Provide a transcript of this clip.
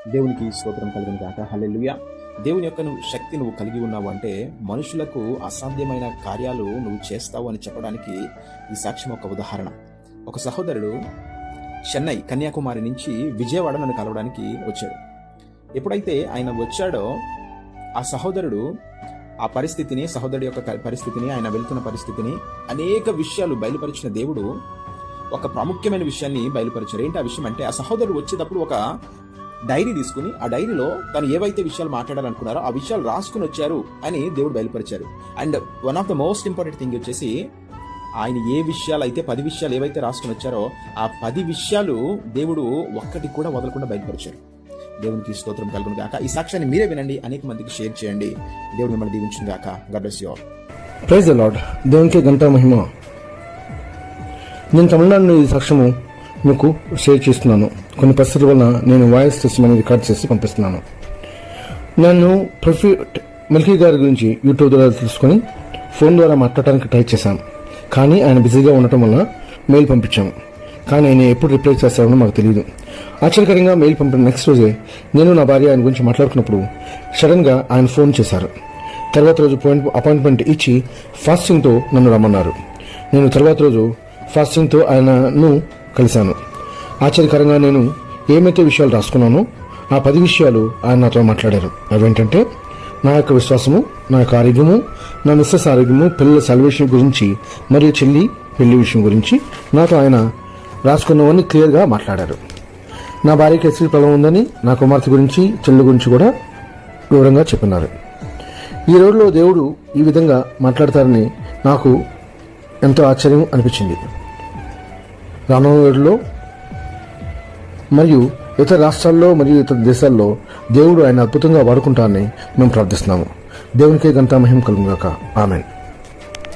దేవునికి స్తోత్రం కలుగును గాక. హల్లెలూయా. దేవుని యొక్క శక్తి నువ్వు కలిగి ఉన్నావు అంటే మనుషులకు అసాధ్యమైన కార్యాలు నువ్వు చేస్తావు అని చెప్పడానికి ఈ సాక్ష్యం ఒక ఉదాహరణ. ఒక సహోదరుడు చెన్నై కన్యాకుమారి నుంచి విజయవాడ నన్ను కలవడానికి వచ్చాడు. ఎప్పుడైతే ఆయన వచ్చాడో ఆ సహోదరుడు ఆ పరిస్థితిని, సహోదరుడి యొక్క పరిస్థితిని, ఆయన వెళ్తున్న పరిస్థితిని, అనేక విషయాలు బయలుపరిచిన దేవుడు ఒక ప్రాముఖ్యమైన విషయాన్ని బయలుపరిచారు. ఏంటి ఆ విషయం అంటే, ఆ సహోదరుడు వచ్చేటప్పుడు ఒక డైరీ తీసుకుని ఆ డైరీలో తను ఏవైతే విషయాలు మాట్లాడాలనుకున్నారో ఆ విషయాలు రాసుకుని వచ్చారు అని దేవుడు బయలుపరిచారు. And one of the most important thing వచ్చేసి, ఆయన ఏ విషయాలు అయితే 10 విషయాలు ఏవైతే రాసుకుని వచ్చారో ఆ 10 విషయాలు దేవుడు ఒక్కటి కూడా వదలకుండా బయలుపరిచారు. దేవునికి స్తోత్రం కలుగును గాక. ఈ సాక్ష్యాన్ని మీరే వినండి, అనేక మందికి షేర్ చేయండి. దేవుడు మిమ్మల్ని దీవించును గాక. God bless you all. Praise the Lord. దేవునికి గంట మహిమ. నేను తమిళనాడు ఈ సాక్ష్యము మీకు షేర్ చేస్తున్నాను. కొన్ని పరిస్థితుల వల్ల నేను వాయిస్ టెస్టిమనీ రికార్డ్ చేసి పంపిస్తున్నాను. నేను ప్రొఫెట్ మిల్కీ గారి గురించి యూట్యూబ్ ద్వారా తెలుసుకొని ఫోన్ ద్వారా మాట్లాడటానికి ట్రై చేశాను. కానీ ఆయన బిజీగా ఉండటం వల్ల మెయిల్ పంపించాము. కానీ ఆయన ఎప్పుడు రిప్లై చేస్తారో మాకు తెలియదు. ఆశ్చర్యకరంగా మెయిల్ పంపిన నెక్స్ట్ రోజే నేను నా భార్య ఆయన గురించి మాట్లాడుకున్నప్పుడు సడన్గా ఆయన ఫోన్ చేశారు. తర్వాత రోజు అపాయింట్మెంట్ ఇచ్చి ఫాస్టింగ్తో నన్ను రమ్మన్నారు. నేను తర్వాత రోజు ఫాస్టింగ్తో ఆయనను కలిశాను. ఆశ్చర్యకరంగా నేను ఏమైతే విషయాలు రాసుకున్నానో ఆ 10 విషయాలు ఆయన నాతో మాట్లాడారు. అవేంటంటే, నా యొక్క విశ్వాసము, నా యొక్క ఆరోగ్యము, నా మిస్సెస్ ఆరోగ్యము, పిల్లల సెలబ్రేషన్ గురించి మరియు చెల్లి పెళ్లి విషయం గురించి నాతో ఆయన రాసుకున్నవన్నీ క్లియర్గా మాట్లాడారు. నా భార్యకి ఎసిడ్ ప్రాబ్లం ఉందని, నా కుమార్తె గురించి, చెల్లి గురించి కూడా వివరంగా చెప్పినారు. ఈ రోజులో దేవుడు ఈ విధంగా మాట్లాడతారని నాకు ఎంతో ఆశ్చర్యం అనిపించింది. రానున్న రోజుల్లో మరియు ఇతర రాష్ట్రాల్లో మరియు ఇతర దేశాల్లో దేవుడు ఆయన అద్భుతంగా వాడుకుంటారని మేము ప్రార్థిస్తున్నాము. దేవునికే గంటా మహిమ కలుగుగాక. ఆమేన్.